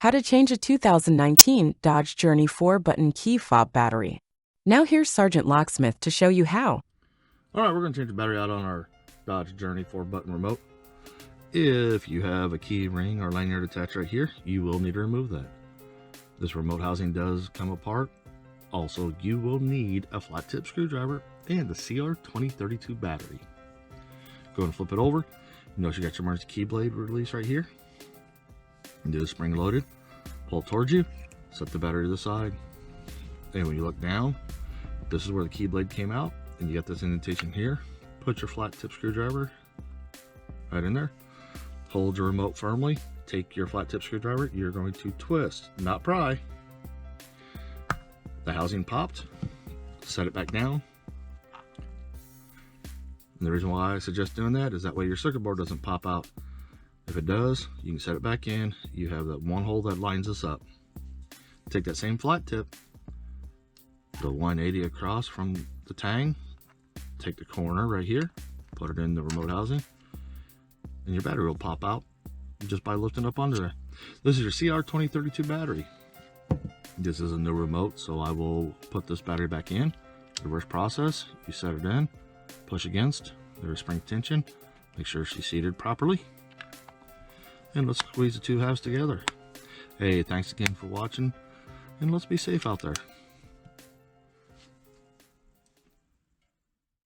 How to change a 2019 Dodge Journey 4-button key fob battery. Now here's Sergeant Locksmith to show you how. Alright, we're going to change the battery out on our Dodge Journey 4-button remote. If you have a key ring or lanyard attached right here, you will need to remove that. This remote housing does come apart. Also, you will need a flat tip screwdriver and the CR2032 battery. Go and flip it over. You notice you got your emergency key blade release right here. And do the spring loaded. Pull it towards you. Set the battery to the side. And when you look down, this is where the key blade came out. And you got this indentation here. Put your flat tip screwdriver right in there. Hold your remote firmly. Take your flat tip screwdriver. You're going to twist, not pry. The housing popped. Set it back down. And the reason why I suggest doing that is that way your circuit board doesn't pop out. If it does, you can set it back in. You have that one hole that lines this up. Take that same flat tip, the 180 across from the tang, take the corner right here, put it in the remote housing, and your battery will pop out just by lifting up under there. This is your CR2032 battery. This is a new remote, so I will put this battery back in. Reverse process, you set it in, push against, there's spring tension, make sure she's seated properly. And let's squeeze the two halves together. Hey, thanks again for watching, and let's be safe out there.